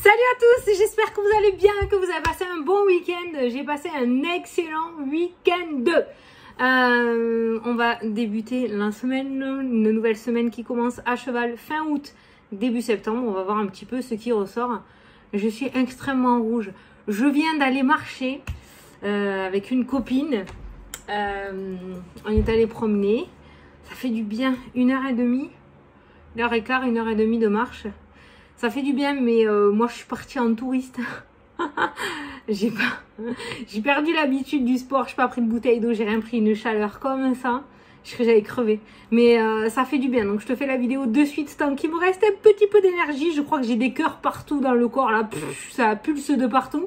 Salut à tous, j'espère que vous allez bien, que vous avez passé un bon week-end. J'ai passé un excellent week-end. On va débuter la semaine, une nouvelle semaine qui commence à cheval fin août, début septembre. On va voir un petit peu ce qui ressort. Je suis extrêmement rouge. Je viens d'aller marcher avec une copine. On est allé promener. Ça fait du bien, 1h30, 1h15, 1h30 de marche. Ça fait du bien, mais moi je suis partie en touriste. J'ai perdu l'habitude du sport. Je n'ai pas pris de bouteille d'eau, j'ai rien pris, une chaleur comme ça. Je crois que j'allais crever. Mais ça fait du bien. Donc je te fais la vidéo de suite tant qu'il me reste un petit peu d'énergie. Je crois que j'ai des cœurs partout dans le corps là. Ça pulse de partout.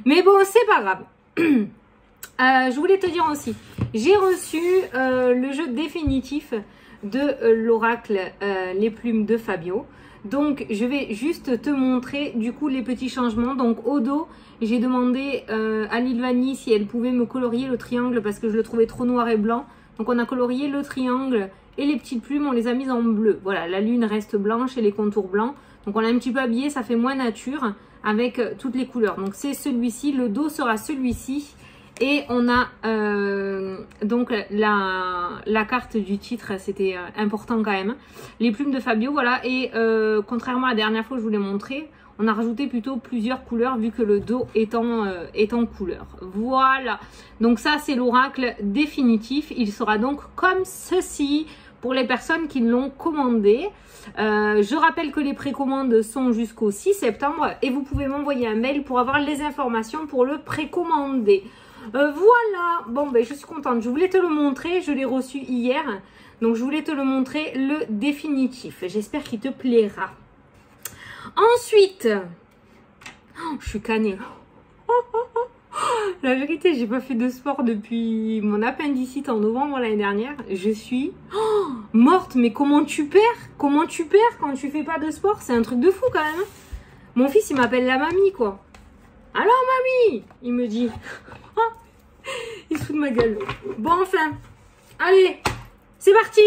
Mais bon, c'est pas grave. Je voulais te dire aussi, j'ai reçu le jeu définitif de l'oracle Les Plumes de Fabio. Donc je vais juste te montrer du coup les petits changements. Donc au dos, j'ai demandé à Lilvani si elle pouvait me colorier le triangle parce que je le trouvais trop noir et blanc. Donc on a colorié le triangle et les petites plumes, on les a mises en bleu. Voilà, la lune reste blanche et les contours blancs. Donc on l'a un petit peu habillé, ça fait moins nature avec toutes les couleurs. Donc c'est celui-ci, le dos sera celui-ci. Et on a donc la carte du titre, c'était important quand même. Les plumes de Fabio, voilà. Et contrairement à la dernière fois que je vous l'ai montré, on a rajouté plutôt plusieurs couleurs vu que le dos est en couleur. Voilà. Donc ça, c'est l'oracle définitif. Il sera donc comme ceci pour les personnes qui l'ont commandé. Je rappelle que les précommandes sont jusqu'au 6 septembre et vous pouvez m'envoyer un mail pour avoir les informations pour le précommander. Voilà, bon ben je suis contente, je voulais te le montrer, je l'ai reçu hier, donc je voulais te le montrer, le définitif, j'espère qu'il te plaira. Ensuite, oh, je suis canée, la vérité j'ai pas fait de sport depuis mon appendicite en novembre l'année dernière, je suis morte, mais comment tu perds quand tu fais pas de sport, c'est un truc de fou quand même. Mon fils il m'appelle la mamie quoi. Alors mamie, il me dit. Il se fout de ma gueule. Bon enfin, allez, c'est parti.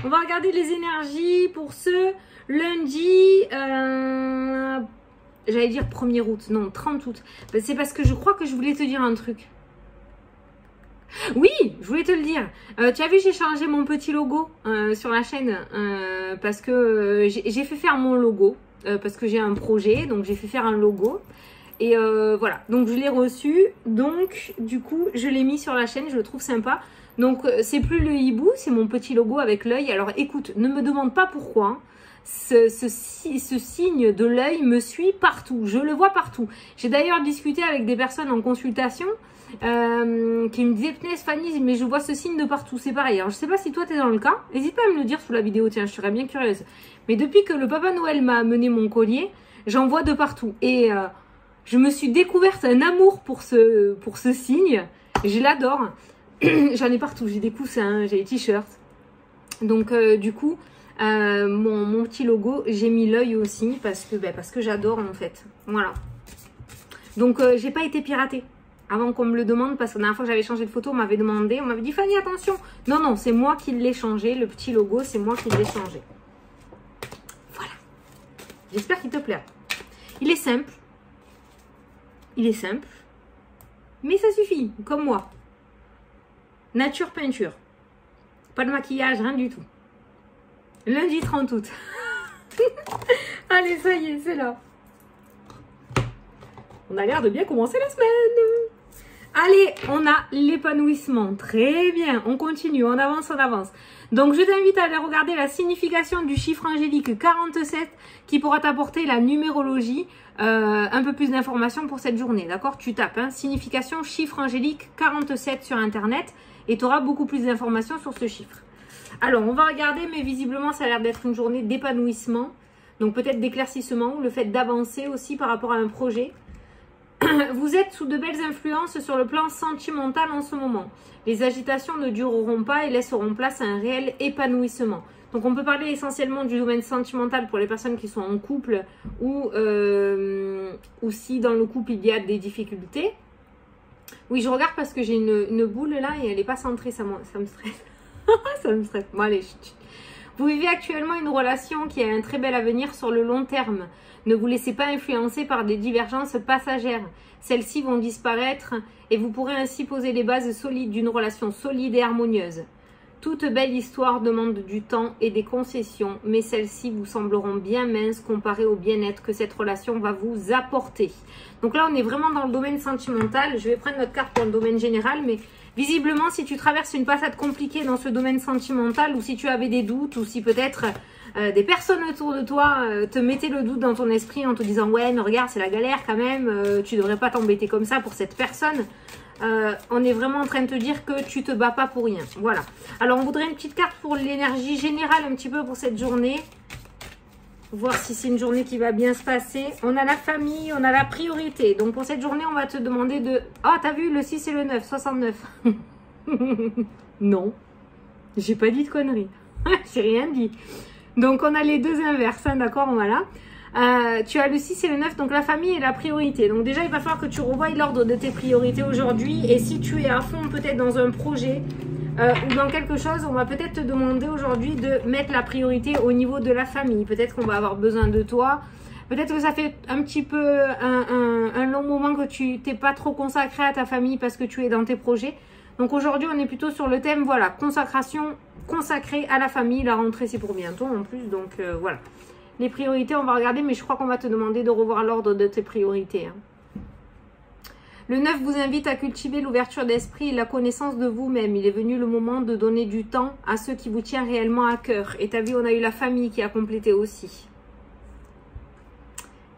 On va regarder les énergies pour ce lundi, j'allais dire 1er août, non 30 août. C'est parce que je crois que je voulais te dire un truc. Oui, je voulais te le dire. Tu as vu, j'ai changé mon petit logo sur la chaîne parce que j'ai fait faire mon logo parce que j'ai un projet, donc j'ai fait faire un logo. Et voilà, donc je l'ai reçu, donc du coup je l'ai mis sur la chaîne, je le trouve sympa. Donc c'est plus le hibou, c'est mon petit logo avec l'œil. Alors écoute, ne me demande pas pourquoi, hein. Ce signe de l'œil me suit partout, je le vois partout. J'ai d'ailleurs discuté avec des personnes en consultation qui me disaient, Fanny, mais je vois ce signe de partout, c'est pareil. Alors je sais pas si toi tu es dans le cas, n'hésite pas à me le dire sous la vidéo, tiens, je serais bien curieuse. Mais depuis que le Papa Noël m'a amené mon collier, j'en vois de partout. Et je me suis découverte un amour pour ce signe. Je l'adore. J'en ai partout. J'ai des coussins, j'ai des t-shirts. Donc, du coup, mon petit logo, j'ai mis l'œil aussi parce que j'adore en fait. Voilà. Donc, j'ai pas été piratée avant qu'on me le demande parce que la dernière fois que j'avais changé de photo, on m'avait demandé, on m'avait dit Fanny, attention. Non, non, c'est moi qui l'ai changé. Le petit logo, c'est moi qui l'ai changé. Voilà. J'espère qu'il te plaira. Il est simple. Il est simple, mais ça suffit, comme moi. Nature peinture. Pas de maquillage, rien du tout. Lundi 30 août. Allez, ça y est, c'est là. On a l'air de bien commencer la semaine. Allez, on a l'épanouissement. Très bien, on continue, on avance, on avance. Donc, je t'invite à aller regarder la signification du chiffre angélique 47 qui pourra t'apporter la numérologie, un peu plus d'informations pour cette journée. D'accord? Tu tapes signification chiffre angélique 47 sur Internet et tu auras beaucoup plus d'informations sur ce chiffre. Alors, on va regarder, mais visiblement, ça a l'air d'être une journée d'épanouissement. Donc, peut-être d'éclaircissement, le fait d'avancer aussi par rapport à un projet. Vous êtes sous de belles influences sur le plan sentimental en ce moment. Les agitations ne dureront pas et laisseront place à un réel épanouissement. Donc on peut parler essentiellement du domaine sentimental pour les personnes qui sont en couple ou si dans le couple il y a des difficultés. Oui, je regarde parce que j'ai une boule là et elle n'est pas centrée, ça me stresse. Ça me stresse. Bon allez, chut. Vous vivez actuellement une relation qui a un très bel avenir sur le long terme. Ne vous laissez pas influencer par des divergences passagères. Celles-ci vont disparaître et vous pourrez ainsi poser les bases solides d'une relation solide et harmonieuse. Toute belle histoire demande du temps et des concessions, mais celles-ci vous sembleront bien minces comparées au bien-être que cette relation va vous apporter. Donc là, on est vraiment dans le domaine sentimental. Je vais prendre notre carte pour le domaine général, mais visiblement, si tu traverses une passade compliquée dans ce domaine sentimental, ou si tu avais des doutes, ou si peut-être des personnes autour de toi te mettaient le doute dans ton esprit en te disant « Ouais, mais regarde, c'est la galère quand même, tu devrais pas t'embêter comme ça pour cette personne », on est vraiment en train de te dire que tu te bats pas pour rien. Voilà. Alors, on voudrait une petite carte pour l'énergie générale un petit peu pour cette journée. Voir si c'est une journée qui va bien se passer. On a la famille, on a la priorité. Donc, pour cette journée, on va te demander de... Ah, t'as vu, le 6 et le 9, 69. Non. J'ai pas dit de conneries. J'ai rien dit. Donc, on a les deux inverses, hein, d'accord, voilà. Tu as le 6 et le 9, donc la famille est la priorité. Donc déjà, il va falloir que tu revoies l'ordre de tes priorités aujourd'hui. Et si tu es à fond peut-être dans un projet ou dans quelque chose, on va peut-être te demander aujourd'hui de mettre la priorité au niveau de la famille. Peut-être qu'on va avoir besoin de toi. Peut-être que ça fait un petit peu un long moment que tu t'es pas trop consacré à ta famille parce que tu es dans tes projets. Donc aujourd'hui, on est plutôt sur le thème, voilà, consacration consacrée à la famille. La rentrée, c'est pour bientôt en plus, donc voilà. Les priorités, on va regarder, mais je crois qu'on va te demander de revoir l'ordre de tes priorités. Hein. Le 9 vous invite à cultiver l'ouverture d'esprit et la connaissance de vous-même. Il est venu le moment de donner du temps à ce qui vous tient réellement à cœur. Et tu as vu, on a eu la famille qui a complété aussi.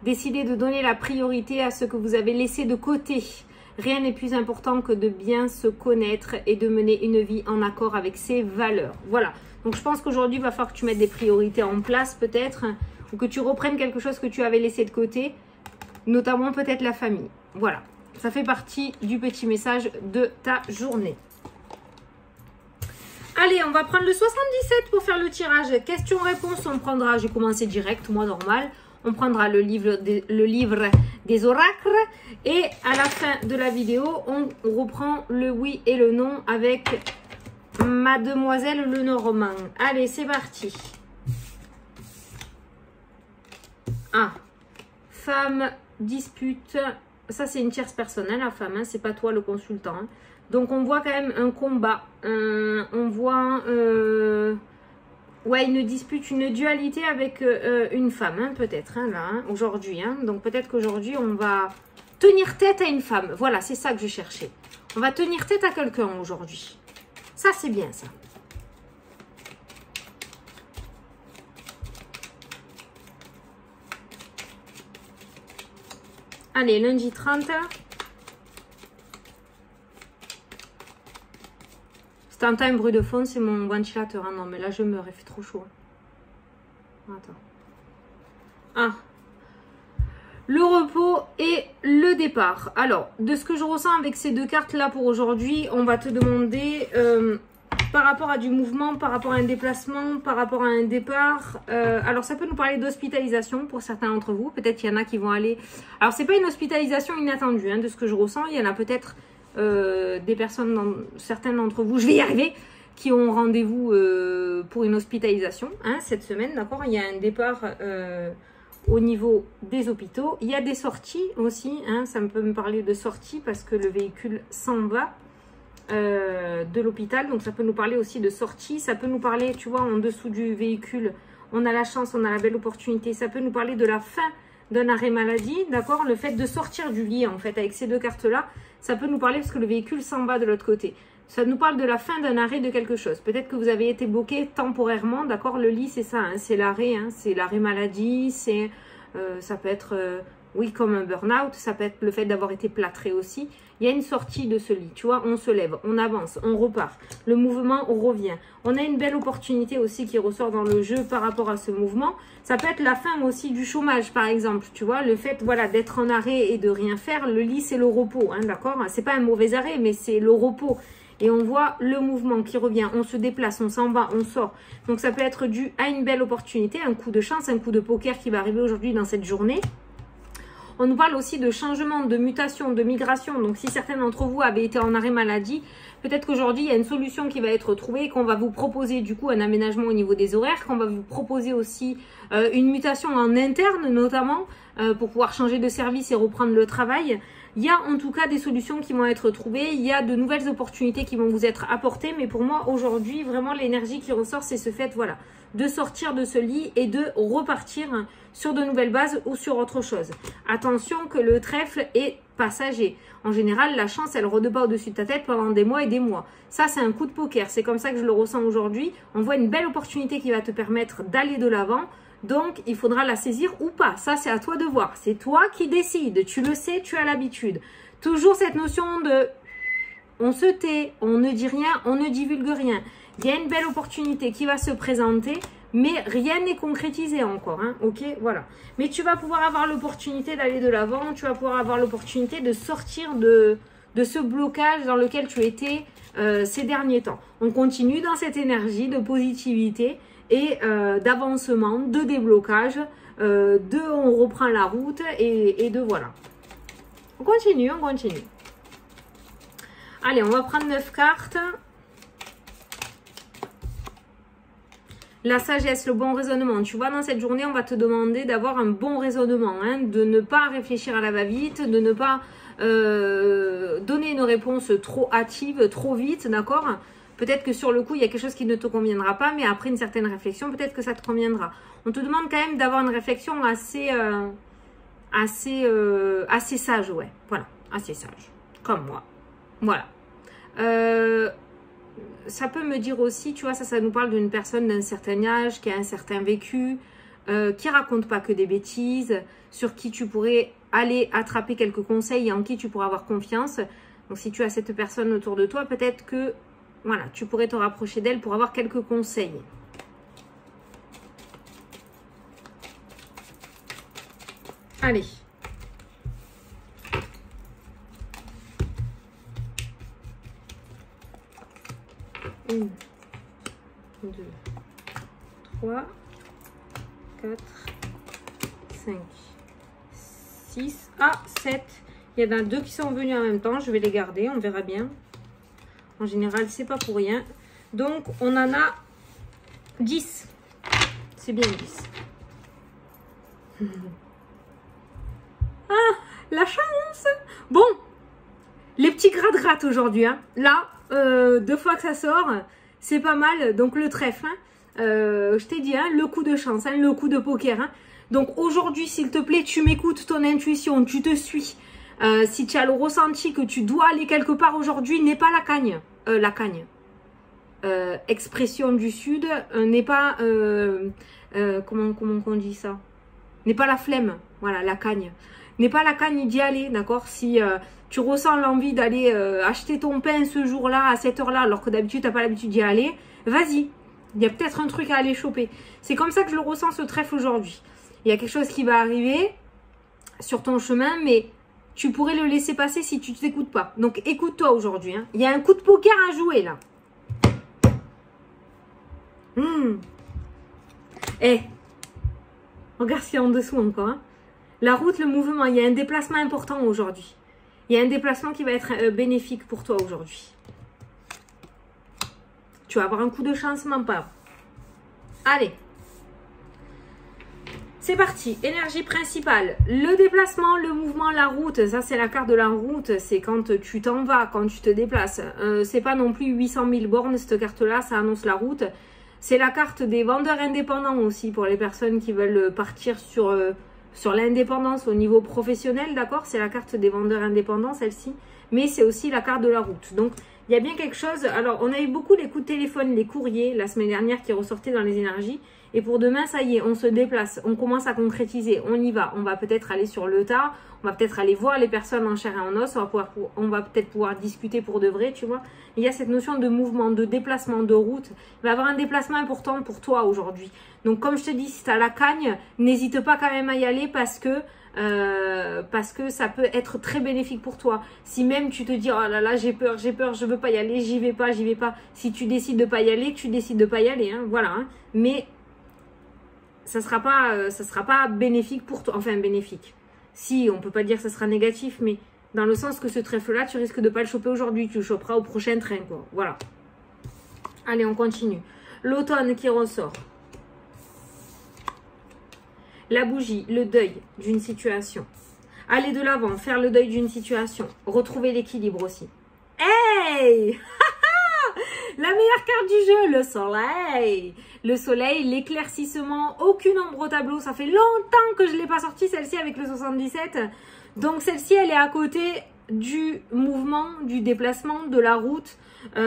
Décidez de donner la priorité à ce que vous avez laissé de côté. Rien n'est plus important que de bien se connaître et de mener une vie en accord avec ses valeurs. Voilà. Donc, je pense qu'aujourd'hui, il va falloir que tu mettes des priorités en place peut-être, ou que tu reprennes quelque chose que tu avais laissé de côté, notamment peut-être la famille. Voilà, ça fait partie du petit message de ta journée. Allez, on va prendre le 77 pour faire le tirage. Question-réponse, on prendra, j'ai commencé direct, moi normal. On prendra le livre des oracles. Et à la fin de la vidéo, on reprend le oui et le non avec... Mademoiselle Lenormand. Allez, c'est parti. Ah, femme, dispute. Ça, c'est une tierce personne, hein, la femme. Hein, c'est pas toi le consultant. Hein. Donc, on voit quand même un combat. On voit ouais, une dispute, une dualité avec une femme, hein, peut-être, hein, là, hein, aujourd'hui. Hein. Donc, peut-être qu'aujourd'hui, on va tenir tête à une femme. Voilà, c'est ça que je cherchais. On va tenir tête à quelqu'un aujourd'hui. Ça, c'est bien, ça. Allez, lundi 30. Si t'entends un bruit de fond, c'est mon ventilateur. Hein. Non, mais là, je meurs. Il fait trop chaud. Attends. Ah. Le repos et le départ. Alors, de ce que je ressens avec ces deux cartes-là pour aujourd'hui, on va te demander par rapport à du mouvement, par rapport à un déplacement, par rapport à un départ. Alors, ça peut nous parler d'hospitalisation pour certains d'entre vous. Peut-être qu'il y en a qui vont aller... Alors, c'est pas une hospitalisation inattendue, hein, de ce que je ressens. Il y en a peut-être des personnes, certains d'entre vous, je vais y arriver, qui ont rendez-vous pour une hospitalisation hein, cette semaine, d'accord. Il y a un départ... au niveau des hôpitaux, il y a des sorties aussi, hein, ça peut me parler de sorties parce que le véhicule s'en va de l'hôpital, donc ça peut nous parler aussi de sorties, ça peut nous parler, tu vois, en dessous du véhicule, on a la chance, on a la belle opportunité, ça peut nous parler de la fin d'un arrêt maladie, d'accord, le fait de sortir du lit en fait avec ces deux cartes-là, ça peut nous parler parce que le véhicule s'en va de l'autre côté. Ça nous parle de la fin d'un arrêt de quelque chose. Peut-être que vous avez été bloqué temporairement, d'accord. Le lit, c'est ça, hein, c'est l'arrêt, hein, c'est l'arrêt maladie, c'est, ça peut être, oui, comme un burn-out, ça peut être le fait d'avoir été plâtré aussi. Il y a une sortie de ce lit, tu vois, on se lève, on avance, on repart. Le mouvement, on revient. On a une belle opportunité aussi qui ressort dans le jeu par rapport à ce mouvement. Ça peut être la fin aussi du chômage, par exemple, tu vois, le fait, voilà, d'être en arrêt et de rien faire. Le lit, c'est le repos, hein, d'accord. C'est pas un mauvais arrêt, mais c'est le repos. Et on voit le mouvement qui revient, on se déplace, on s'en va, on sort. Donc ça peut être dû à une belle opportunité, un coup de chance, un coup de poker qui va arriver aujourd'hui dans cette journée. On nous parle aussi de changement, de mutation, de migration. Donc si certains d'entre vous avaient été en arrêt maladie, peut-être qu'aujourd'hui il y a une solution qui va être trouvée, qu'on va vous proposer du coup un aménagement au niveau des horaires, qu'on va vous proposer aussi une mutation en interne notamment pour pouvoir changer de service et reprendre le travail. Il y a en tout cas des solutions qui vont être trouvées, il y a de nouvelles opportunités qui vont vous être apportées, mais pour moi aujourd'hui vraiment l'énergie qui ressort c'est ce fait voilà, de sortir de ce lit et de repartir sur de nouvelles bases ou sur autre chose. Attention que le trèfle est passager. En général, la chance, elle rôde pas au-dessus de ta tête pendant des mois et des mois. Ça, c'est un coup de poker. C'est comme ça que je le ressens aujourd'hui. On voit une belle opportunité qui va te permettre d'aller de l'avant. Donc, il faudra la saisir ou pas. Ça, c'est à toi de voir. C'est toi qui décides. Tu le sais, tu as l'habitude. Toujours cette notion de on se tait, on ne dit rien, on ne divulgue rien. Il y a une belle opportunité qui va se présenter, mais rien n'est concrétisé encore. Hein, ok, voilà. Mais tu vas pouvoir avoir l'opportunité d'aller de l'avant. Tu vas pouvoir avoir l'opportunité de sortir de ce blocage dans lequel tu étais ces derniers temps. On continue dans cette énergie de positivité et d'avancement, de déblocage, on reprend la route et de voilà. On continue, on continue. Allez, on va prendre 9 cartes. La sagesse, le bon raisonnement. Tu vois, dans cette journée, on va te demander d'avoir un bon raisonnement, hein, de ne pas réfléchir à la va-vite, de ne pas donner une réponse trop hâtive, trop vite, d'accord? Peut-être que sur le coup, il y a quelque chose qui ne te conviendra pas, mais après une certaine réflexion, peut-être que ça te conviendra. On te demande quand même d'avoir une réflexion assez sage, ouais. Voilà, assez sage, comme moi. Voilà. Ça peut me dire aussi, tu vois, ça nous parle d'une personne d'un certain âge, qui a un certain vécu, qui raconte pas que des bêtises, sur qui tu pourrais aller attraper quelques conseils et en qui tu pourras avoir confiance. Donc si tu as cette personne autour de toi, peut-être que voilà, tu pourrais te rapprocher d'elle pour avoir quelques conseils. Allez. Une, 2, 3, 4, 5, 6, 7. Il y en a 2 qui sont venus en même temps. Je vais les garder, on verra bien. En général, c'est pas pour rien. Donc, on en a 10. C'est bien 10. Ah, la chance! Bon, les petits gratte-gratte aujourd'hui. Hein. Là, 2 fois que ça sort, c'est pas mal. Donc, le trèfle, hein. Je t'ai dit, hein, le coup de chance, hein, le coup de poker. Hein. Donc, aujourd'hui, s'il te plaît, tu m'écoutes ton intuition, tu te suis. Si tu as le ressenti que tu dois aller quelque part aujourd'hui, n'est pas la cagne. Expression du Sud, n'est pas... comment on dit ça? N'est pas la flemme. Voilà, la cagne. N'est pas la cagne d'y aller, d'accord? Si tu ressens l'envie d'aller acheter ton pain ce jour-là, à cette heure-là, alors que d'habitude, tu n'as pas l'habitude d'y aller, vas-y. Il y a peut-être un truc à aller choper. C'est comme ça que je le ressens, ce trèfle aujourd'hui. Il y a quelque chose qui va arriver sur ton chemin, mais tu pourrais le laisser passer si tu ne t'écoutes pas. Donc, écoute-toi aujourd'hui. Hein. Il y a un coup de poker à jouer, là. Eh, regarde ce qu'il y a en dessous encore. Hein. La route, le mouvement, il y a un déplacement important aujourd'hui. Il y a un déplacement qui va être bénéfique pour toi aujourd'hui. Tu vas avoir un coup de chance, m'en parle. Allez. C'est parti, énergie principale, le déplacement, le mouvement, la route, ça c'est la carte de la route, c'est quand tu t'en vas, quand tu te déplaces. C'est pas non plus 800 000 bornes, cette carte-là, ça annonce la route. C'est la carte des vendeurs indépendants aussi, pour les personnes qui veulent partir sur l'indépendance au niveau professionnel, d'accord? C'est la carte des vendeurs indépendants, celle-ci, mais c'est aussi la carte de la route. Donc, il y a bien quelque chose, alors on a eu beaucoup les coups de téléphone, les courriers, la semaine dernière qui ressortaient dans les énergies. Et pour demain, ça y est, on se déplace, on commence à concrétiser, on y va. On va peut-être aller sur le tas, on va peut-être aller voir les personnes en chair et en os, on va peut-être pouvoir discuter pour de vrai, tu vois. Il y a cette notion de mouvement, de déplacement, de route. Il va y avoir un déplacement important pour toi aujourd'hui. Donc comme je te dis, si tu as la cagne, n'hésite pas quand même à y aller parce que ça peut être très bénéfique pour toi. Si même tu te dis, oh là là, j'ai peur, je veux pas y aller, j'y vais pas. Si tu décides de pas y aller, tu décides de pas y aller, hein, voilà. Hein. Mais ça sera pas bénéfique pour toi, enfin bénéfique. Si, on peut pas dire que ça sera négatif, mais dans le sens que ce trèfle-là, tu risques de pas le choper aujourd'hui. Tu le choperas au prochain train, quoi. Voilà. Allez, on continue. L'automne qui ressort. La bougie, le deuil d'une situation. Aller de l'avant, faire le deuil d'une situation. Retrouver l'équilibre aussi. Hey! La meilleure carte du jeu, le soleil. Le soleil, l'éclaircissement, aucune ombre au tableau. Ça fait longtemps que je ne l'ai pas sortie, celle-ci, avec le 77. Donc, celle-ci, elle est à côté du mouvement, du déplacement, de la route,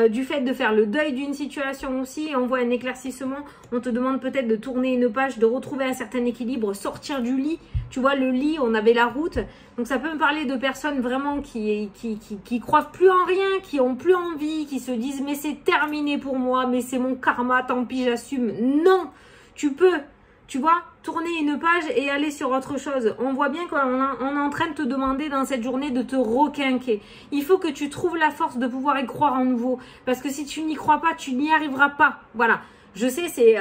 du fait de faire le deuil d'une situation aussi. On voit un éclaircissement. On te demande peut-être de tourner une page, de retrouver un certain équilibre, sortir du lit. Tu vois, le lit, on avait la route. Donc, ça peut me parler de personnes vraiment qui croient plus en rien, qui ont plus envie, qui se disent « mais c'est terminé pour moi, mais c'est mon karma, tant pis, j'assume ». Non, tu peux, tu vois, tourner une page et aller sur autre chose. On voit bien qu'on est en train de te demander dans cette journée de te requinquer. Il faut que tu trouves la force de pouvoir y croire à nouveau. Parce que si tu n'y crois pas, tu n'y arriveras pas. Voilà. Je sais, c'est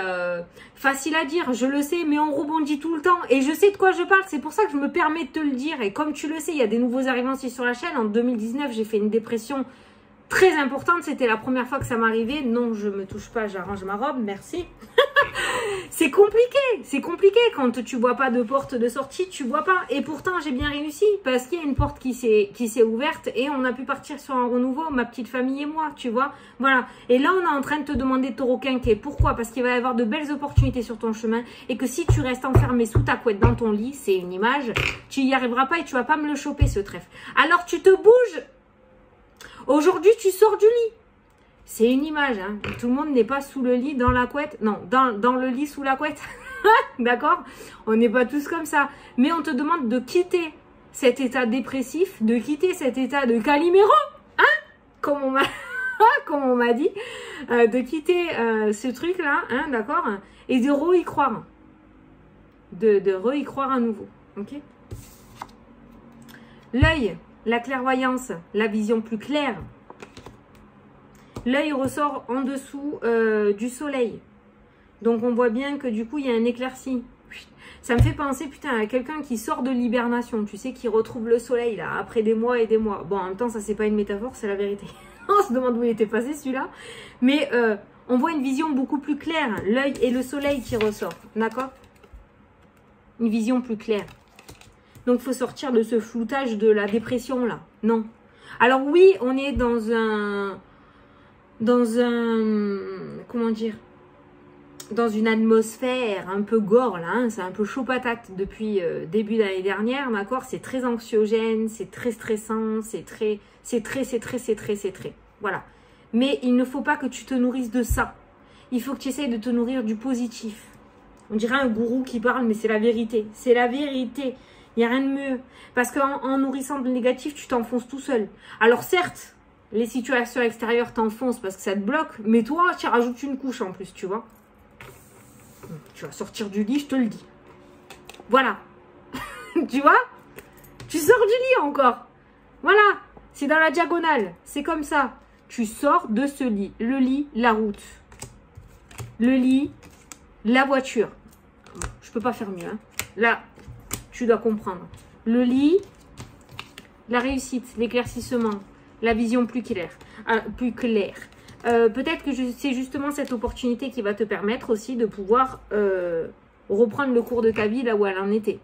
facile à dire, je le sais, mais on rebondit tout le temps. Et je sais de quoi je parle, c'est pour ça que je me permets de te le dire. Et comme tu le sais, il y a des nouveaux arrivants aussi sur la chaîne. En 2019, j'ai fait une dépression très importante. C'était la première fois que ça m'arrivait. Non, je me touche pas, j'arrange ma robe, merci. C'est compliqué quand tu vois pas de porte de sortie, tu vois pas. Et pourtant, j'ai bien réussi parce qu'il y a une porte qui s'est ouverte et on a pu partir sur un renouveau, ma petite famille et moi, tu vois. Voilà. Et là, on est en train de te demander de te requinquer. Pourquoi? Parce qu'il va y avoir de belles opportunités sur ton chemin et que si tu restes enfermé sous ta couette dans ton lit, c'est une image, tu y arriveras pas et tu vas pas me le choper, ce trèfle. Alors, tu te bouges. Aujourd'hui, tu sors du lit. C'est une image, hein. Tout le monde n'est pas sous le lit, dans la couette. Non, dans le lit, sous la couette. D'accord? On n'est pas tous comme ça. Mais on te demande de quitter cet état dépressif, de quitter cet état de Calimero, hein? Comme on m'a dit. De quitter ce truc-là, hein, d'accord? Et de re-y croire. De re-y croire à nouveau. Ok? L'œil, la clairvoyance, la vision plus claire. L'œil ressort en dessous du soleil. Donc, on voit bien que du coup, il y a un éclairci. Ça me fait penser, putain, à quelqu'un qui sort de l'hibernation. Tu sais, qui retrouve le soleil, là, après des mois et des mois. Bon, en même temps, ça, c'est pas une métaphore, c'est la vérité. On se demande où il était passé, celui-là. Mais on voit une vision beaucoup plus claire. L'œil et le soleil qui ressort. D'accord? Une vision plus claire. Donc, il faut sortir de ce floutage de la dépression, là. Non. Alors, oui, on est dans un comment dire, dans une atmosphère un peu gore là, hein, c'est un peu chaud patate depuis début d'année dernière, d'accord? C'est très anxiogène, c'est très stressant, c'est très, voilà. Mais il ne faut pas que tu te nourrisses de ça. Il faut que tu essayes de te nourrir du positif. On dirait un gourou qui parle, mais c'est la vérité. C'est la vérité. Il n'y a rien de mieux. Parce qu'en nourrissant de négatif, tu t'enfonces tout seul. Alors certes, les situations extérieures t'enfoncent parce que ça te bloque, mais toi, tu rajoutes une couche en plus, tu vois. Tu vas sortir du lit, je te le dis. Voilà. Tu vois? Tu sors du lit encore. Voilà. C'est dans la diagonale. C'est comme ça. Tu sors de ce lit. Le lit, la route. Le lit, la voiture. Je peux pas faire mieux, hein. Là, tu dois comprendre. Le lit, la réussite, l'éclaircissement. La vision plus claire. Peut-être que c'est justement cette opportunité qui va te permettre aussi de pouvoir reprendre le cours de ta vie là où elle en était.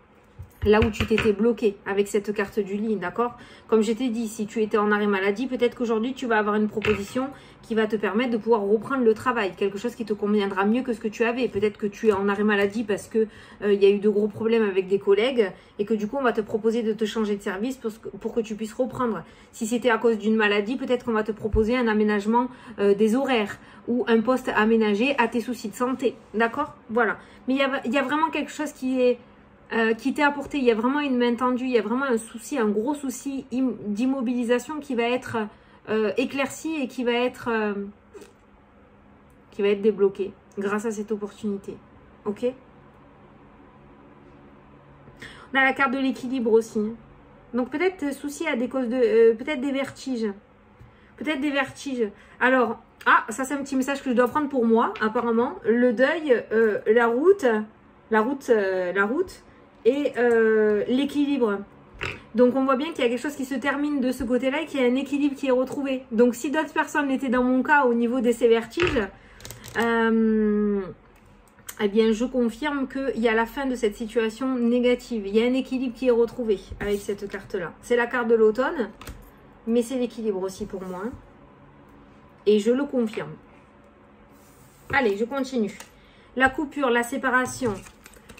Là où tu t'étais bloqué avec cette carte du lit, d'accord? Comme je t'ai dit, si tu étais en arrêt maladie, peut-être qu'aujourd'hui tu vas avoir une proposition qui va te permettre de pouvoir reprendre le travail. Quelque chose qui te conviendra mieux que ce que tu avais. Peut-être que tu es en arrêt maladie parce que il y a eu de gros problèmes avec des collègues et que du coup on va te proposer de te changer de service pour que tu puisses reprendre. Si c'était à cause d'une maladie, peut-être qu'on va te proposer un aménagement des horaires ou un poste aménagé à tes soucis de santé, d'accord? Voilà. Mais il y a vraiment quelque chose qui t'est apporté, il y a vraiment une main tendue, il y a vraiment un souci, un gros souci d'immobilisation qui va être éclairci et qui va être débloqué grâce à cette opportunité. Ok? On a la carte de l'équilibre aussi. Donc peut-être souci à des causes de... peut-être des vertiges. Peut-être des vertiges. Alors, ça c'est un petit message que je dois prendre pour moi, apparemment. Le deuil, la route et l'équilibre. Donc on voit bien qu'il y a quelque chose qui se termine de ce côté-là et qu'il y a un équilibre qui est retrouvé. Donc si d'autres personnes étaient dans mon cas au niveau de ces vertiges, eh bien je confirme qu'il y a la fin de cette situation négative. Il y a un équilibre qui est retrouvé avec cette carte-là. C'est la carte de l'automne, mais c'est l'équilibre aussi pour moi. Et je le confirme. Allez, je continue. La coupure, la séparation,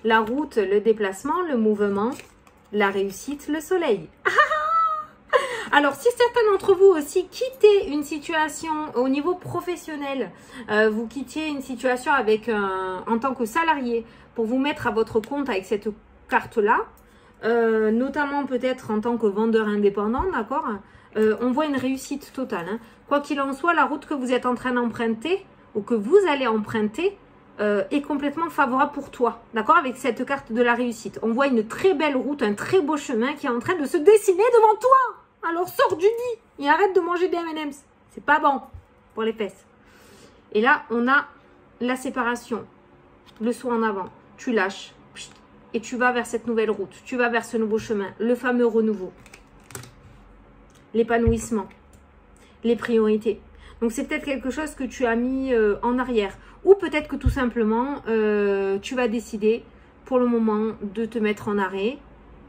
la route, le déplacement, le mouvement, la réussite, le soleil. Alors, si certains d'entre vous aussi quittez une situation au niveau professionnel, vous quittiez une situation avec en tant que salarié pour vous mettre à votre compte avec cette carte-là, notamment peut-être en tant que vendeur indépendant, d'accord, on voit une réussite totale. Hein. Quoi qu'il en soit, la route que vous êtes en train d'emprunter ou que vous allez emprunter est complètement favorable pour toi, d'accord, avec cette carte de la réussite. On voit une très belle route, un très beau chemin qui est en train de se dessiner devant toi. Alors sors du nid et arrête de manger des M&M's. C'est pas bon pour les fesses. Et là, on a la séparation, le saut en avant. Tu lâches et tu vas vers cette nouvelle route. Tu vas vers ce nouveau chemin, le fameux renouveau. L'épanouissement, les priorités. Donc, c'est peut-être quelque chose que tu as mis en arrière. Ou peut-être que tout simplement, tu vas décider pour le moment de te mettre en arrêt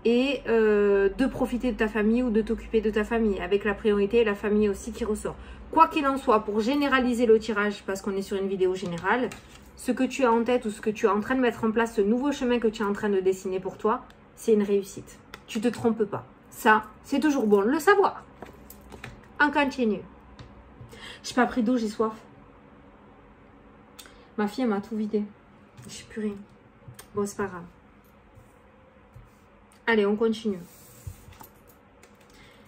et de profiter de ta famille ou de t'occuper de ta famille, avec la priorité et la famille aussi qui ressort. Quoi qu'il en soit, pour généraliser le tirage, parce qu'on est sur une vidéo générale, ce que tu as en tête ou ce que tu es en train de mettre en place, ce nouveau chemin que tu es en train de dessiner pour toi, c'est une réussite. Tu ne te trompes pas. Ça, c'est toujours bon de le savoir. On continue. J'ai pas pris d'eau, j'ai soif. Ma fille, elle m'a tout vidé. J'ai plus rien. Bon, c'est pas grave. Allez, on continue.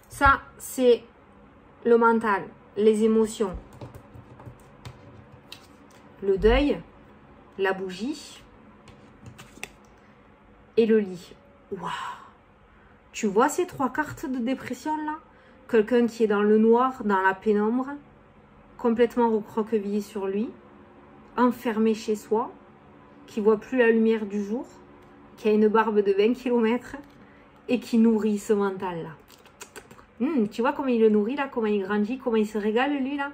Ça, c'est le mental, les émotions, le deuil, la bougie et le lit. Waouh! Tu vois ces trois cartes de dépression là? Quelqu'un qui est dans le noir, dans la pénombre, complètement recroquevillé sur lui, enfermé chez soi, qui voit plus la lumière du jour, qui a une barbe de 20 km et qui nourrit ce mental-là. Tu vois comment il le nourrit là, comment il grandit, comment il se régale lui là?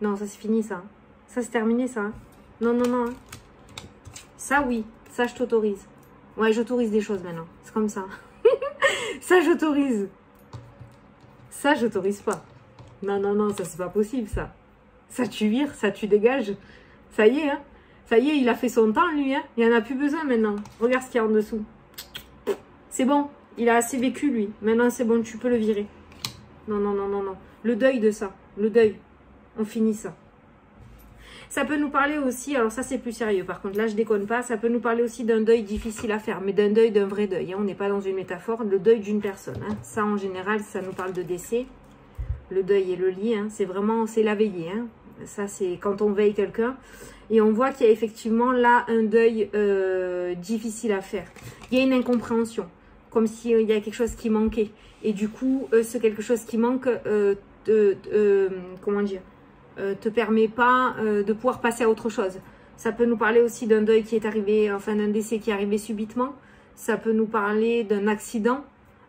Non, ça c'est fini ça. Ça c'est terminé ça. Non, non, non. Ça oui, ça je t'autorise. Ouais, j'autorise des choses maintenant. C'est comme ça. Ça j'autorise. Ça j'autorise pas. Non, non, non, ça c'est pas possible ça. Ça tu vires, ça tu dégages. Ça y est, hein. Ça y est, il a fait son temps lui, hein. Il n'y en a plus besoin maintenant. Regarde ce qu'il y a en dessous. C'est bon, il a assez vécu lui. Maintenant c'est bon, tu peux le virer. Non, non, non, non, non. Le deuil de ça, le deuil. On finit ça. Ça peut nous parler aussi, alors ça c'est plus sérieux par contre, là je déconne pas, ça peut nous parler aussi d'un deuil difficile à faire, mais d'un deuil, d'un vrai deuil, hein. On n'est pas dans une métaphore, le deuil d'une personne, hein. Ça en général, ça nous parle de décès, le deuil et le lit, hein. C'est vraiment, c'est la veillée, hein. Ça c'est quand on veille quelqu'un, et on voit qu'il y a effectivement là un deuil difficile à faire. Il y a une incompréhension, comme s'il y a quelque chose qui manquait, et du coup, ce quelque chose qui manque, comment dire, te permet pas de pouvoir passer à autre chose. Ça peut nous parler aussi d'un deuil qui est arrivé, enfin d'un décès qui est arrivé subitement. Ça peut nous parler d'un accident,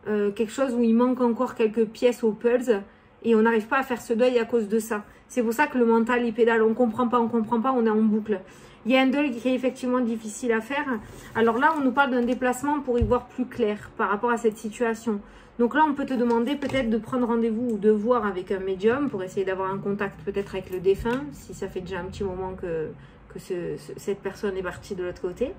quelque chose où il manque encore quelques pièces au puzzle et on n'arrive pas à faire ce deuil à cause de ça. C'est pour ça que le mental, il pédale. On comprend pas, on est en boucle. Il y a un deuil qui est effectivement difficile à faire. Alors là, on nous parle d'un déplacement pour y voir plus clair par rapport à cette situation. Donc là, on peut te demander peut-être de prendre rendez-vous ou de voir avec un médium pour essayer d'avoir un contact peut-être avec le défunt, si ça fait déjà un petit moment que cette personne est partie de l'autre côté.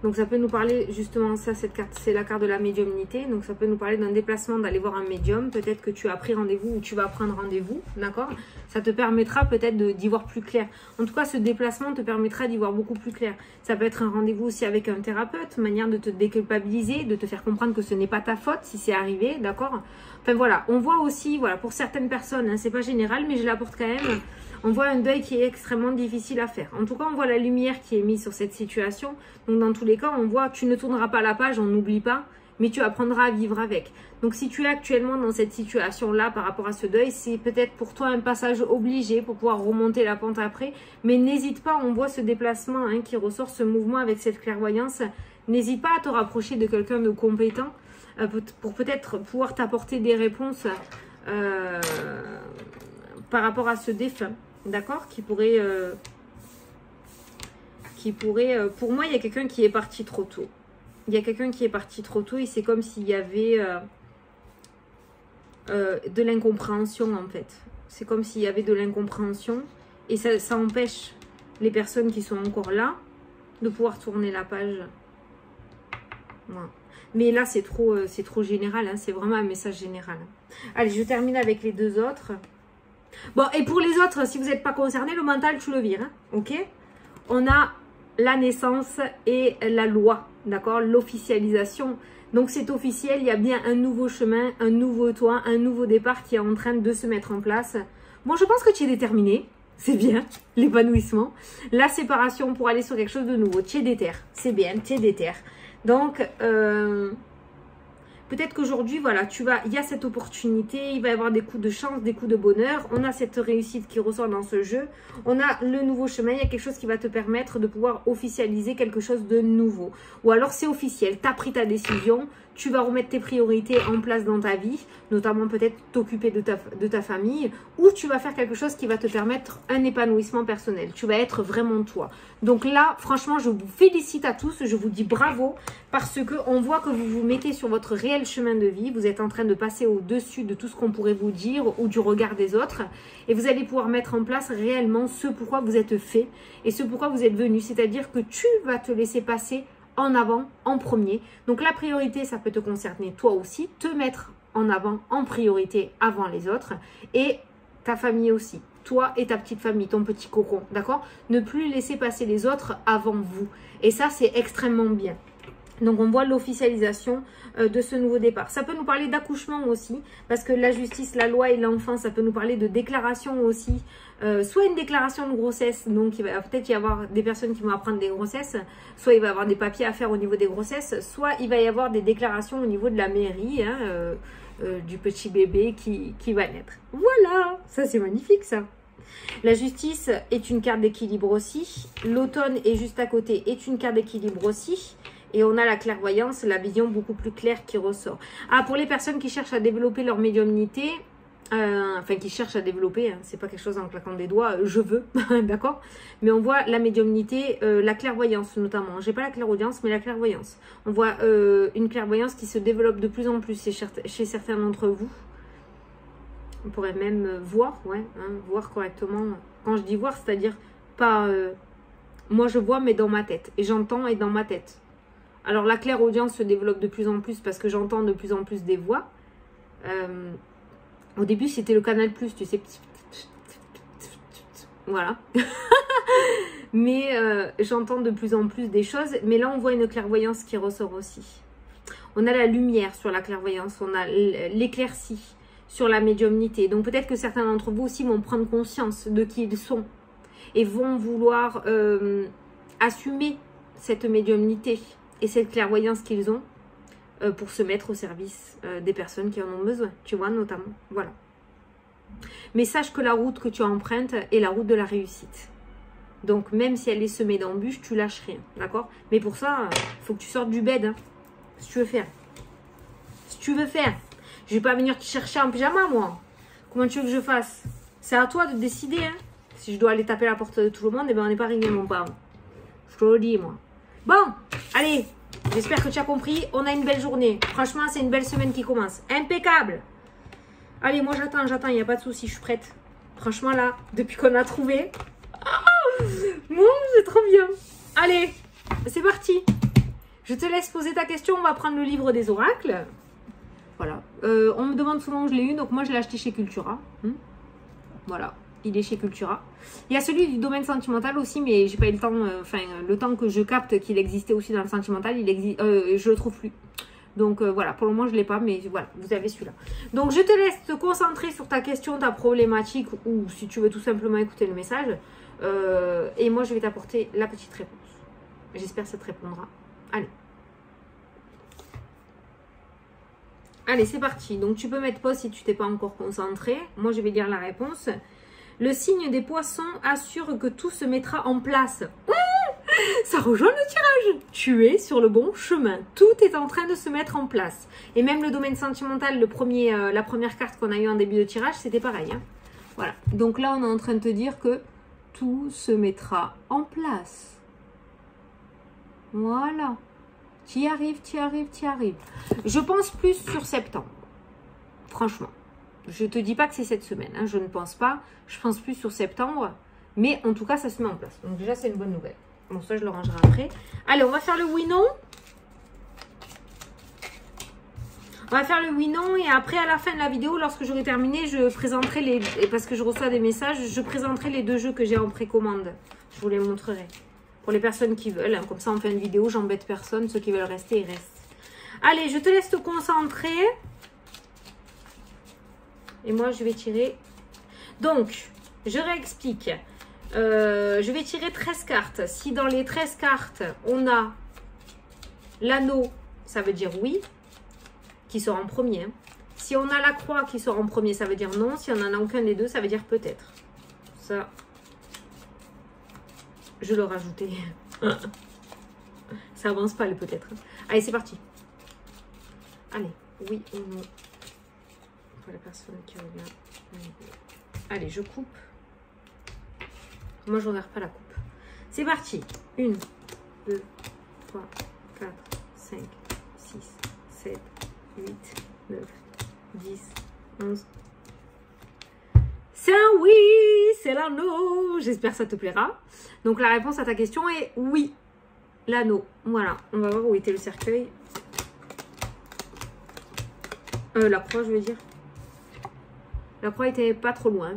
Donc ça peut nous parler justement, ça, cette carte, c'est la carte de la médiumnité. Donc ça peut nous parler d'un déplacement, d'aller voir un médium. Peut-être que tu as pris rendez-vous ou tu vas prendre rendez-vous, d'accord? Ça te permettra peut-être d'y voir plus clair. En tout cas, ce déplacement te permettra d'y voir beaucoup plus clair. Ça peut être un rendez-vous aussi avec un thérapeute, manière de te déculpabiliser, de te faire comprendre que ce n'est pas ta faute si c'est arrivé, d'accord? Enfin voilà, on voit aussi, voilà, pour certaines personnes, hein, c'est pas général, mais je l'apporte quand même. On voit un deuil qui est extrêmement difficile à faire. En tout cas, on voit la lumière qui est mise sur cette situation. Donc, dans tous les cas, on voit, tu ne tourneras pas la page, on n'oublie pas, mais tu apprendras à vivre avec. Donc, si tu es actuellement dans cette situation-là par rapport à ce deuil, c'est peut-être pour toi un passage obligé pour pouvoir remonter la pente après. Mais n'hésite pas, on voit ce déplacement hein, qui ressort, ce mouvement avec cette clairvoyance. N'hésite pas à te rapprocher de quelqu'un de compétent pour peut-être pouvoir t'apporter des réponses par rapport à ce défunt, d'accord, qui pourrait, pour moi, il y a quelqu'un qui est parti trop tôt. Il y a quelqu'un qui est parti trop tôt et c'est comme s'il y avait de l'incompréhension en fait. C'est comme s'il y avait de l'incompréhension et ça empêche les personnes qui sont encore là de pouvoir tourner la page. Voilà. Mais là, c'est trop général, hein, c'est vraiment un message général. Allez, je termine avec les deux autres. Bon, et pour les autres, si vous n'êtes pas concerné, le mental, tu le vires, hein, ok? On a la naissance et la loi, d'accord? L'officialisation. Donc, c'est officiel, il y a bien un nouveau chemin, un nouveau toit, un nouveau départ qui est en train de se mettre en place. Bon, je pense que tu es déterminé. C'est bien, l'épanouissement. La séparation pour aller sur quelque chose de nouveau. Tu es déter, c'est bien, tu es déter. Donc, peut-être qu'aujourd'hui, voilà, il y a cette opportunité, il va y avoir des coups de chance, des coups de bonheur. On a cette réussite qui ressort dans ce jeu. On a le nouveau chemin, il y a quelque chose qui va te permettre de pouvoir officialiser quelque chose de nouveau. Ou alors, c'est officiel, tu as pris ta décision, tu vas remettre tes priorités en place dans ta vie, notamment peut-être t'occuper de ta famille, ou tu vas faire quelque chose qui va te permettre un épanouissement personnel. Tu vas être vraiment toi. Donc là, franchement, je vous félicite à tous, je vous dis bravo, parce qu'on voit que vous vous mettez sur votre réel chemin de vie, vous êtes en train de passer au-dessus de tout ce qu'on pourrait vous dire, ou du regard des autres, et vous allez pouvoir mettre en place réellement ce pourquoi vous êtes fait, et ce pourquoi vous êtes venu, c'est-à-dire que tu vas te laisser passer en avant, en premier. Donc la priorité, ça peut te concerner toi aussi, te mettre en avant, en priorité avant les autres et ta famille aussi. Toi et ta petite famille, ton petit cocon, d'accord? Ne plus laisser passer les autres avant vous. Et ça, c'est extrêmement bien. Donc, on voit l'officialisation de ce nouveau départ. Ça peut nous parler d'accouchement aussi, parce que la justice, la loi et l'enfant, ça peut nous parler de déclaration aussi. Soit une déclaration de grossesse, donc il va peut-être y avoir des personnes qui vont apprendre des grossesses, soit il va y avoir des papiers à faire au niveau des grossesses, soit il va y avoir des déclarations au niveau de la mairie, hein, du petit bébé qui va naître. Voilà, ça c'est magnifique ça. La justice est une carte d'équilibre aussi. L'automne est juste à côté, est une carte d'équilibre aussi. Et on a la clairvoyance, la vision beaucoup plus claire qui ressort. Ah, pour les personnes qui cherchent à développer leur médiumnité, enfin qui cherchent à développer, hein, c'est pas quelque chose en claquant des doigts, je veux, d'accord? Mais on voit la médiumnité, la clairvoyance notamment. J'ai pas la clairaudience, mais la clairvoyance. On voit une clairvoyance qui se développe de plus en plus chez certains d'entre vous. On pourrait même voir, ouais, hein, voir correctement. Quand je dis voir, c'est-à-dire pas... moi je vois, mais dans ma tête. Et j'entends et dans ma tête. Alors la clairaudience se développe de plus en plus parce que j'entends de plus en plus des voix. Au début c'était le canal plus, tu sais. Voilà. Mais j'entends de plus en plus des choses. Mais là on voit une clairvoyance qui ressort aussi. On a la lumière sur la clairvoyance, on a l'éclaircie sur la médiumnité. Donc peut-être que certains d'entre vous aussi vont prendre conscience de qui ils sont. Et vont vouloir assumer cette médiumnité et cette clairvoyance qu'ils ont pour se mettre au service des personnes qui en ont besoin, tu vois, notamment. Voilà. Mais sache que la route que tu empruntes est la route de la réussite. Donc, même si elle est semée d'embûches, tu lâches rien, d'accord? Mais pour ça, il faut que tu sortes du bed, hein, si tu veux faire. Si tu veux faire. Je vais pas venir te chercher en pyjama, moi. Comment tu veux que je fasse? C'est à toi de décider, hein. Si je dois aller taper à la porte de tout le monde, eh ben on n'est pas réglé, mon parent. Je te le dis, moi. Bon, allez, j'espère que tu as compris. On a une belle journée. Franchement, c'est une belle semaine qui commence. Impeccable. Allez, moi j'attends, il n'y a pas de souci, je suis prête. Franchement, là, depuis qu'on a trouvé... Bon, c'est trop bien. Allez, c'est parti. Je te laisse poser ta question. On va prendre le livre des oracles. Voilà. On me demande souvent où je l'ai eu, donc moi je l'ai acheté chez Cultura. Voilà. Il est chez Cultura. Il y a celui du domaine sentimental aussi, mais j'ai pas eu le temps, le temps que je capte qu'il existait aussi dans le sentimental, je le trouve plus. Donc voilà, pour le moment je l'ai pas, mais voilà, vous avez celui-là. Donc je te laisse te concentrer sur ta question, ta problématique, ou si tu veux tout simplement écouter le message. Et moi je vais t'apporter la petite réponse. J'espère que ça te répondra. Allez. Allez, c'est parti. Donc tu peux mettre pause si tu t'es pas encore concentré. Moi je vais lire la réponse. Le signe des poissons assure que tout se mettra en place. Ça rejoint le tirage. Tu es sur le bon chemin. Tout est en train de se mettre en place. Et même le domaine sentimental, la première carte qu'on a eue en début de tirage, c'était pareil. Hein. Voilà. Donc là, on est en train de te dire que tout se mettra en place. Voilà. Tu y arrives, tu y arrives, tu y arrives. Je pense plus sur septembre. Franchement. Je ne te dis pas que c'est cette semaine. Hein. Je ne pense pas. Je pense plus sur septembre. Mais en tout cas, ça se met en place. Donc déjà, c'est une bonne nouvelle. Bon, ça, je le rangerai après. Allez, on va faire le oui-non. On va faire le oui-non. Et après, à la fin de la vidéo, lorsque j'aurai terminé, je présenterai les... Parce que je reçois des messages, je présenterai les 2 jeux que j'ai en précommande. Je vous les montrerai. Pour les personnes qui veulent. Hein. Comme ça, en fin de vidéo, j'embête personne. Ceux qui veulent rester, ils restent. Allez, je te laisse te concentrer. Et moi, je vais tirer. Donc, je réexplique. Je vais tirer 13 cartes. Si dans les 13 cartes, on a l'anneau, ça veut dire oui, qui sort en premier. Si on a la croix qui sort en premier, ça veut dire non. Si on n'en a aucun des deux, ça veut dire peut-être. Ça, je le rajoutais. Ça avance pas le peut-être. Allez, c'est parti. Allez, oui ou non. Pour la personne qui revient. Allez, je coupe. Moi, je regarde pas la coupe. C'est parti. 1, 2, 3, 4, 5, 6, 7, 8, 9, 10, 11. C'est un oui, c'est l'anneau. J'espère que ça te plaira. Donc, la réponse à ta question est oui, l'anneau. Voilà, on va voir où était le cercueil. La croix, je veux dire. La croix était pas trop loin.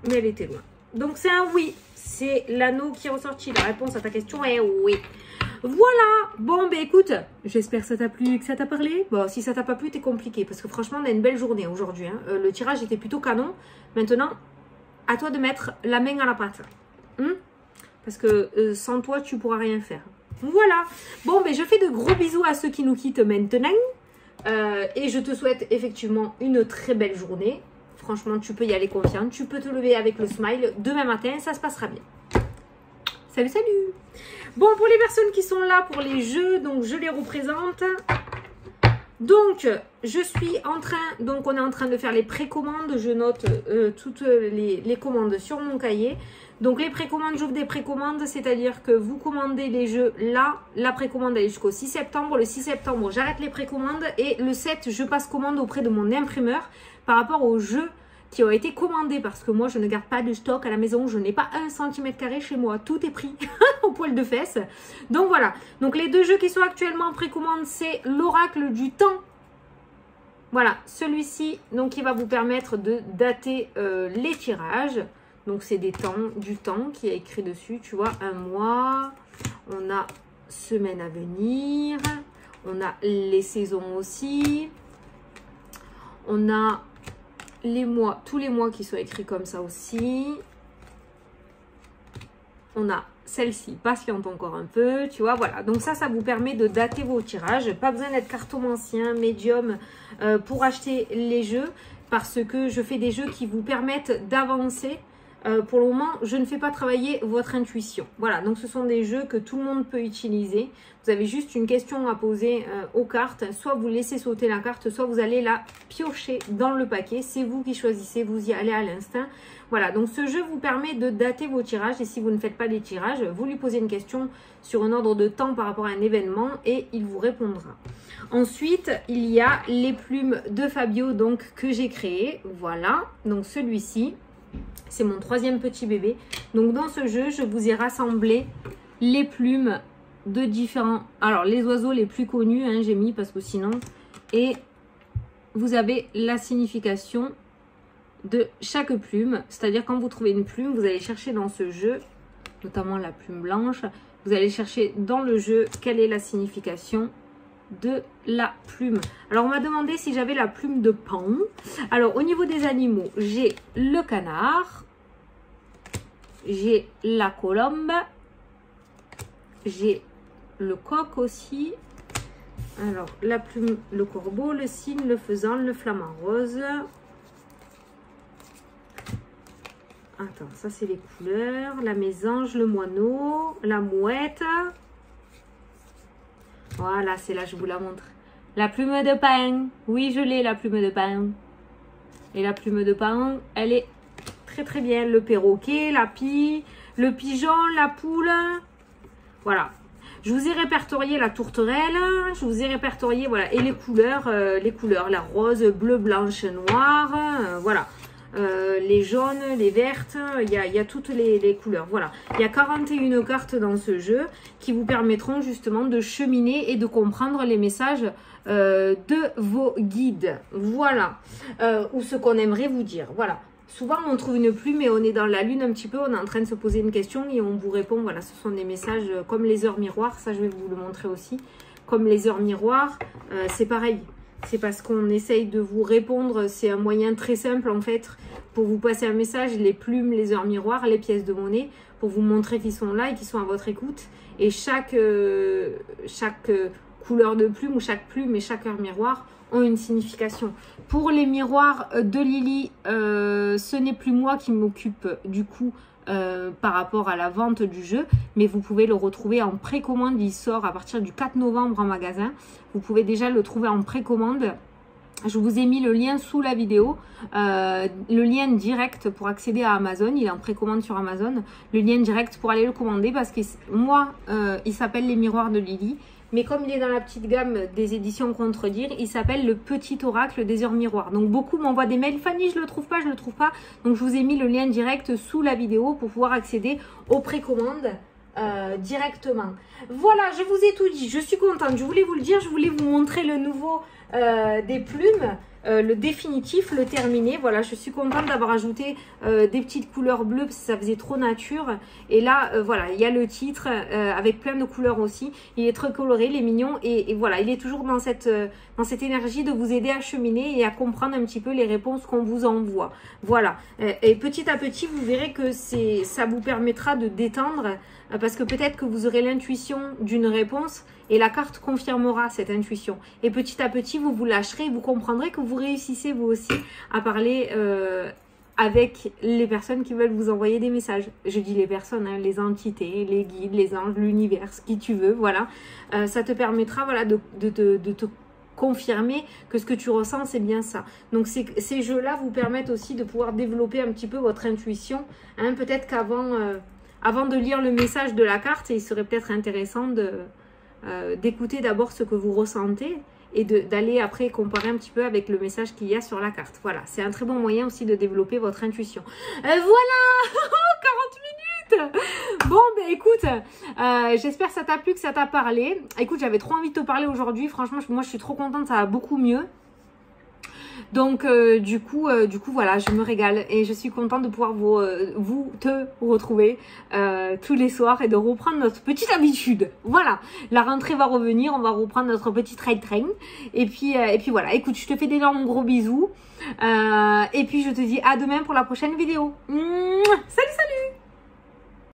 Mais elle était loin. Donc, c'est un oui. C'est l'anneau qui est ressorti. La réponse à ta question est oui. Voilà. Bon, ben écoute, j'espère que ça t'a plu et que ça t'a parlé. Bon, si ça t'a pas plu, t'es compliqué. Parce que franchement, on a une belle journée aujourd'hui. Hein. Le tirage était plutôt canon. Maintenant, à toi de mettre la main à la pâte. Parce que sans toi, tu pourras rien faire. Voilà. Bon, ben je fais de gros bisous à ceux qui nous quittent maintenant. Et je te souhaite effectivement une très belle journée. Franchement, tu peux y aller confiante. Tu peux te lever avec le smile. Demain matin, ça se passera bien. Salut, salut. Bon, pour les personnes qui sont là pour les jeux, donc je les représente. Donc, je suis en train, donc on est en train de faire les précommandes. Je note toutes les commandes sur mon cahier. Donc, les précommandes, j'ouvre des précommandes, c'est-à-dire que vous commandez les jeux là. La précommande, elle est jusqu'au 6 septembre. Le 6 septembre, j'arrête les précommandes. Et le 7, je passe commande auprès de mon imprimeur par rapport aux jeux qui ont été commandés. Parce que moi, je ne garde pas de stock à la maison. Je n'ai pas 1 cm² chez moi. Tout est pris au poil de fesses. Donc, voilà. Donc, les 2 jeux qui sont actuellement en précommande, c'est l'Oracle du Temps. Voilà, celui-ci, donc, qui va vous permettre de dater les tirages. Donc, c'est du temps qui est écrit dessus, tu vois, 1 mois, on a semaine à venir, on a les saisons aussi, on a les mois, tous les mois qui sont écrits comme ça aussi, on a celle-ci, patiente encore un peu, tu vois, voilà. Donc ça vous permet de dater vos tirages, pas besoin d'être cartomancien, médium pour acheter les jeux, parce que je fais des jeux qui vous permettent d'avancer. Pour le moment, je ne fais pas travailler votre intuition. Voilà, donc ce sont des jeux que tout le monde peut utiliser. Vous avez juste une question à poser aux cartes. Soit vous laissez sauter la carte, soit vous allez la piocher dans le paquet. C'est vous qui choisissez, vous y allez à l'instinct. Voilà, donc ce jeu vous permet de dater vos tirages. Et si vous ne faites pas les tirages, vous lui posez une question sur un ordre de temps par rapport à un événement et il vous répondra. Ensuite, il y a les plumes de Fabio donc, que j'ai créées. Voilà, donc celui-ci. C'est mon 3e petit bébé. Donc, dans ce jeu, je vous ai rassemblé les plumes de différents... Alors, les oiseaux les plus connus, hein, j'ai mis parce que sinon... Et vous avez la signification de chaque plume. C'est-à-dire, quand vous trouvez une plume, vous allez chercher dans ce jeu, notamment la plume blanche, vous allez chercher dans le jeu quelle est la signification de la plume. Alors, on m'a demandé si j'avais la plume de pan. Alors, au niveau des animaux, j'ai le canard, j'ai la colombe, j'ai le coq aussi. Alors, la plume, le corbeau, le cygne, le faisan, le flamant rose. Attends, ça c'est les couleurs. La mésange, le moineau, la mouette. Voilà, c'est là, je vous la montre. La plume de pain. Oui, je l'ai, la plume de pain. Et la plume de pain, elle est très très bien. Le perroquet, la pie, le pigeon, la poule. Voilà. Je vous ai répertorié la tourterelle. Je vous ai répertorié, voilà. Et les couleurs, la rose, bleu, blanche, noire. Voilà. Les jaunes, les vertes, il y a toutes les couleurs. Voilà, il y a 41 cartes dans ce jeu qui vous permettront justement de cheminer et de comprendre les messages de vos guides. Voilà, ou ce qu'on aimerait vous dire. Voilà, souvent on trouve une plume et on est dans la lune un petit peu, on est en train de se poser une question et on vous répond. Voilà, ce sont des messages comme les heures miroirs, ça je vais vous le montrer aussi. Comme les heures miroirs, c'est pareil. C'est parce qu'on essaye de vous répondre. C'est un moyen très simple en fait pour vous passer un message. Les plumes, les heures miroirs, les pièces de monnaie pour vous montrer qu'ils sont là et qu'ils sont à votre écoute. Et chaque couleur de plume ou chaque plume et chaque heure miroir ont une signification. Pour les miroirs de Lily, ce n'est plus moi qui m'occupe du coup par rapport à la vente du jeu, mais vous pouvez le retrouver en précommande. Il sort à partir du 4 novembre en magasin. Vous pouvez déjà le trouver en précommande. Je vous ai mis le lien sous la vidéo, le lien direct pour accéder à Amazon. Il est en précommande sur Amazon. Le lien direct pour aller le commander parce que moi, il s'appelle Les Miroirs de Lily. Mais comme il est dans la petite gamme des éditions Contredire, il s'appelle Le Petit Oracle des Heures Miroirs. Donc beaucoup m'envoient des mails. Fanny, je le trouve pas, je le trouve pas. Donc je vous ai mis le lien direct sous la vidéo pour pouvoir accéder aux précommandes directement. Voilà, je vous ai tout dit. Je suis contente. Je voulais vous le dire. Je voulais vous montrer le nouveau des plumes. Le définitif, le terminé. Voilà, je suis contente d'avoir ajouté des petites couleurs bleues parce que ça faisait trop nature. Et là, voilà, il y a le titre avec plein de couleurs aussi. Il est très coloré, il est mignon et voilà, il est toujours dans cette énergie de vous aider à cheminer et à comprendre un petit peu les réponses qu'on vous envoie. Voilà, et petit à petit, vous verrez que ça vous permettra de détendre parce que peut-être que vous aurez l'intuition d'une réponse et la carte confirmera cette intuition. Et petit à petit, vous vous lâcherez et vous comprendrez que vous réussissez vous aussi à parler avec les personnes qui veulent vous envoyer des messages. Je dis les personnes, hein, les entités, les guides, les anges, l'univers, qui tu veux, voilà. Ça te permettra voilà, de te confirmer que ce que tu ressens, c'est bien ça. Donc ces jeux-là vous permettent aussi de pouvoir développer un petit peu votre intuition. Hein, peut-être qu'avant avant de lire le message de la carte, il serait peut-être intéressant d'écouter d'abord ce que vous ressentez et d'aller après comparer un petit peu avec le message qu'il y a sur la carte. Voilà, c'est un très bon moyen aussi de développer votre intuition. Voilà 40 minutes. Bon, ben écoute, j'espère que ça t'a plu, que ça t'a parlé. Écoute, j'avais trop envie de te parler aujourd'hui. Franchement, moi, je suis trop contente, ça va beaucoup mieux. Donc du coup voilà, je me régale et je suis contente de pouvoir te retrouver tous les soirs et de reprendre notre petite habitude. Voilà, la rentrée va revenir, on va reprendre notre petit trade train et puis voilà. Écoute, je te fais d'énormes gros bisous et puis je te dis à demain pour la prochaine vidéo. Salut.